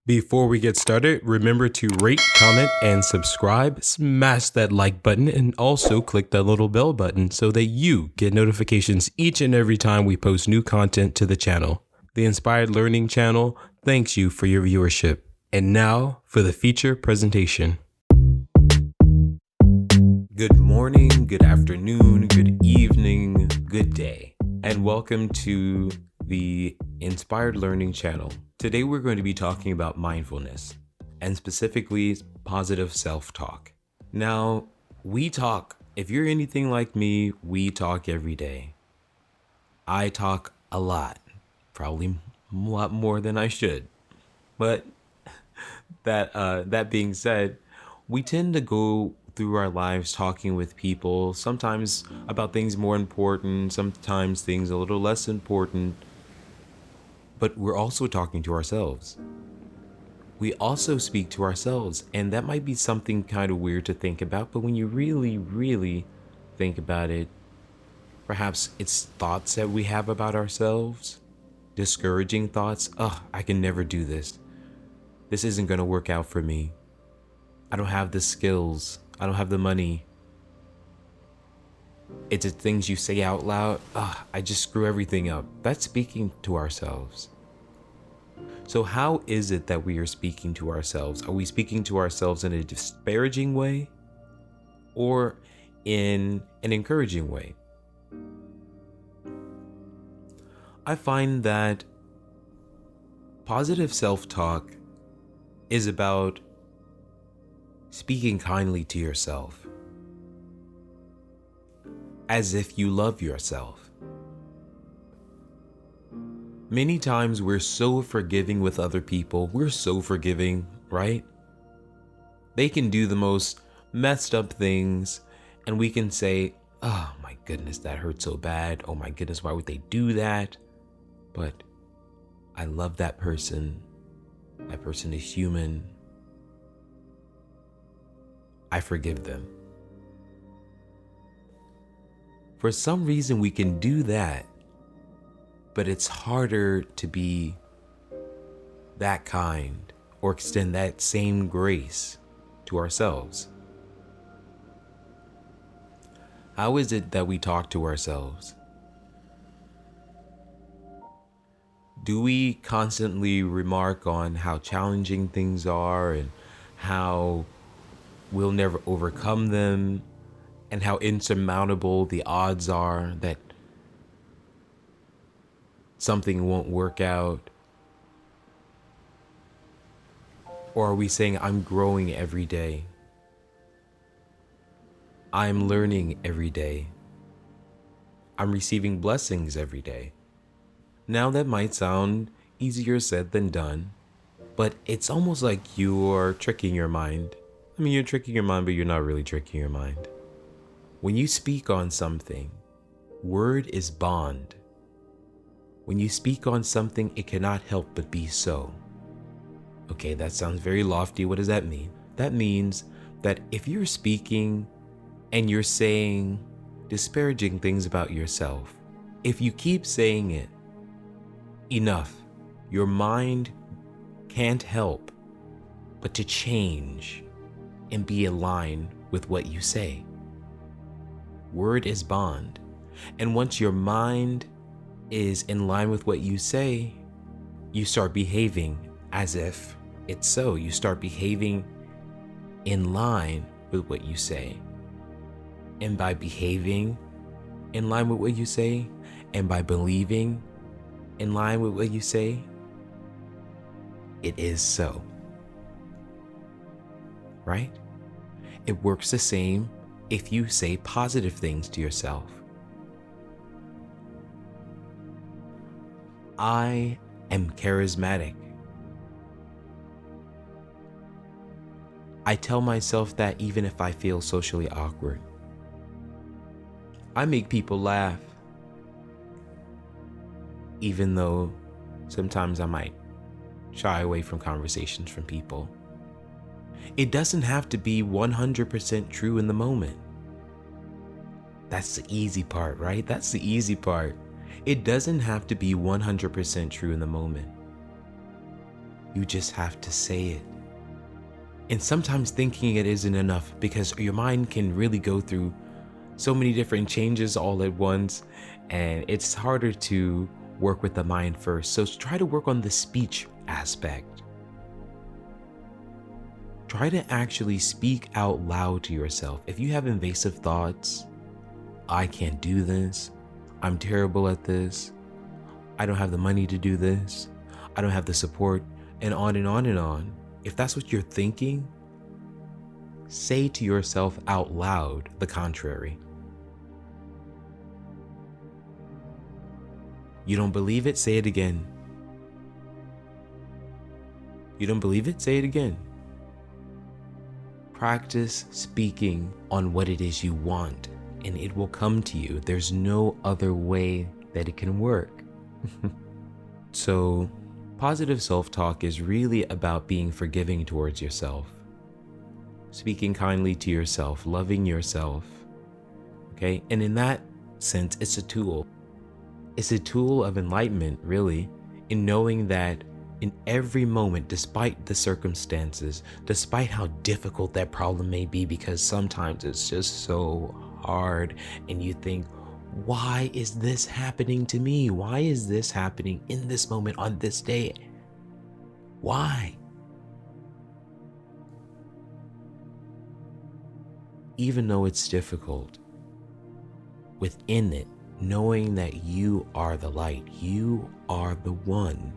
Before we get started, remember to rate, comment, and subscribe. Smash that like button and also click that little bell button so that you get notifications each and every time we post new content to the channel. The Inspired Learning channel thanks you for your viewership. And now for the feature presentation. Good morning, good afternoon, good evening, good day, and welcome to the Inspired Learning channel. Today we're going to be talking about mindfulness, and specifically positive self-talk. Now, if you're anything like me, we talk every day. I talk a lot, probably a lot more than I should. But that being said, we tend to go through our lives talking with people, sometimes about things more important, sometimes things a little less important. But we're also talking to ourselves. We also speak to ourselves, and that might be something kind of weird to think about, but when you really, really think about it, perhaps it's thoughts that we have about ourselves, discouraging thoughts. I can never do this. This isn't going to work out for me. I don't have the skills. I don't have the money. It's the things you say out loud. I just screw everything up. That's speaking to ourselves. So how is it that we are speaking to ourselves? Are we speaking to ourselves in a disparaging way or in an encouraging way? I find that positive self-talk is about speaking kindly to yourself, as if you love yourself. Many times we're so forgiving with other people. We're so forgiving, right? They can do the most messed up things and we can say, oh my goodness, that hurt so bad. Oh my goodness, why would they do that? But I love that person. That person is human. I forgive them. For some reason we can do that, but it's harder to be that kind or extend that same grace to ourselves. How is it that we talk to ourselves? Do we constantly remark on how challenging things are and how we'll never overcome them and how insurmountable the odds are that something won't work out? Or are we saying, I'm growing every day? I'm learning every day. I'm receiving blessings every day. Now that might sound easier said than done, but it's almost like you're tricking your mind. I mean, you're tricking your mind, but you're not really tricking your mind. When you speak on something, word is bond. When you speak on something, it cannot help but be so. Okay, that sounds very lofty. What does that mean? That means that if you're speaking and you're saying disparaging things about yourself, if you keep saying it enough, your mind can't help but to change and be aligned with what you say. Word is bond. And once your mind is in line with what you say, you start behaving as if it's so. You start behaving in line with what you say. And by behaving in line with what you say, and by believing in line with what you say, it is so. Right? It works the same if you say positive things to yourself. I am charismatic. I tell myself that even if I feel socially awkward. I make people laugh, even though sometimes I might shy away from conversations from people. It doesn't have to be 100% true in the moment. That's the easy part, right? That's the easy part. It doesn't have to be 100% true in the moment. You just have to say it. And sometimes thinking it isn't enough because your mind can really go through so many different changes all at once, and it's harder to work with the mind first. So try to work on the speech aspect. Try to actually speak out loud to yourself. If you have invasive thoughts, I can't do this, I'm terrible at this, I don't have the money to do this, I don't have the support, and on and on and on. If that's what you're thinking, say to yourself out loud the contrary. You don't believe it? Say it again. You don't believe it? Say it again. Practice speaking on what it is you want, and it will come to you. There's no other way that it can work. So, positive self-talk is really about being forgiving towards yourself, speaking kindly to yourself, loving yourself, okay? And in that sense, it's a tool. It's a tool of enlightenment, really, in knowing that in every moment, despite the circumstances, despite how difficult that problem may be, because sometimes it's just so hard and you think, why is this happening to me? Why is this happening in this moment on this day? Why? Even though it's difficult, within it, knowing that you are the light, you are the one,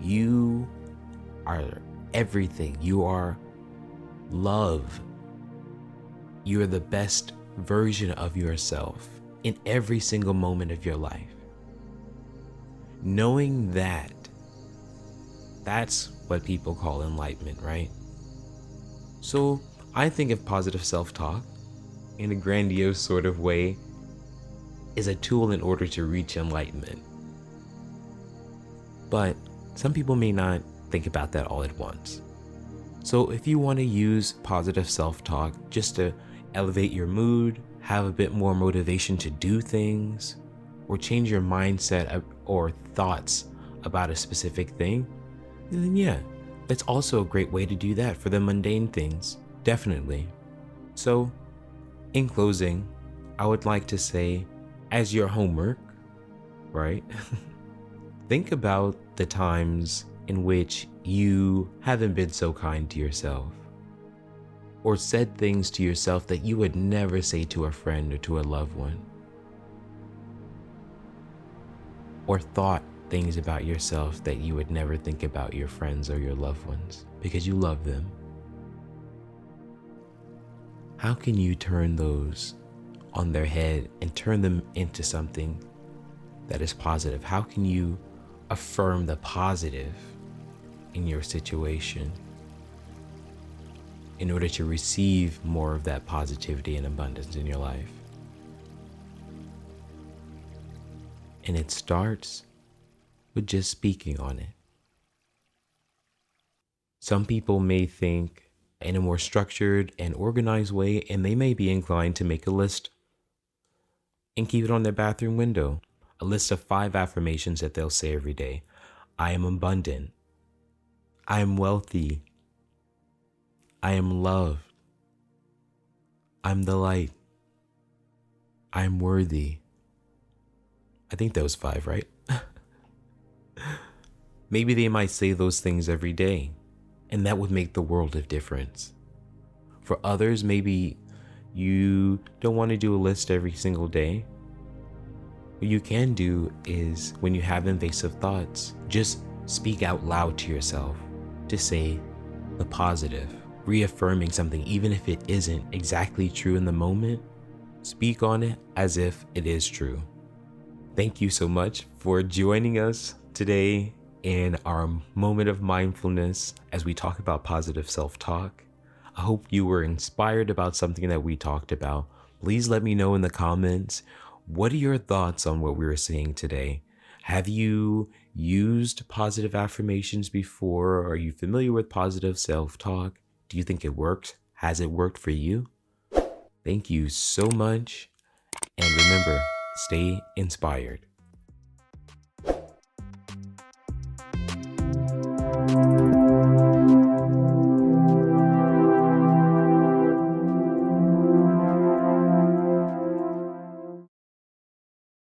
you are everything, you are love, you're the best version of yourself in every single moment of your life. Knowing that, that's what people call enlightenment, right? So I think of positive self-talk in a grandiose sort of way is a tool in order to reach enlightenment. But some people may not think about that all at once. So if you want to use positive self-talk just to elevate your mood, have a bit more motivation to do things, or change your mindset or thoughts about a specific thing, then yeah, that's also a great way to do that for the mundane things, definitely. So, in closing, I would like to say, as your homework, right? Think about the times in which you haven't been so kind to yourself, or said things to yourself that you would never say to a friend or to a loved one, or thought things about yourself that you would never think about your friends or your loved ones because you love them. How can you turn those on their head and turn them into something that is positive? How can you affirm the positive in your situation in order to receive more of that positivity and abundance in your life? And it starts with just speaking on it. Some people may think in a more structured and organized way, and they may be inclined to make a list and keep it on their bathroom window. A list of 5 affirmations that they'll say every day. I am abundant. I am wealthy. I am loved. I'm the light. I'm worthy. I think that was 5, right? Maybe they might say those things every day, and that would make the world of difference. For others, maybe you don't want to do a list every single day. What you can do is, when you have invasive thoughts, just speak out loud to yourself to say the positive, reaffirming something, even if it isn't exactly true in the moment. Speak on it as if it is true. Thank you so much for joining us today in our moment of mindfulness as we talk about positive self-talk. I hope you were inspired about something that we talked about. Please let me know in the comments, what are your thoughts on what we were saying today? Have you used positive affirmations before? Are you familiar with positive self-talk? Do you think it works? Has it worked for you? Thank you so much. And remember, stay inspired.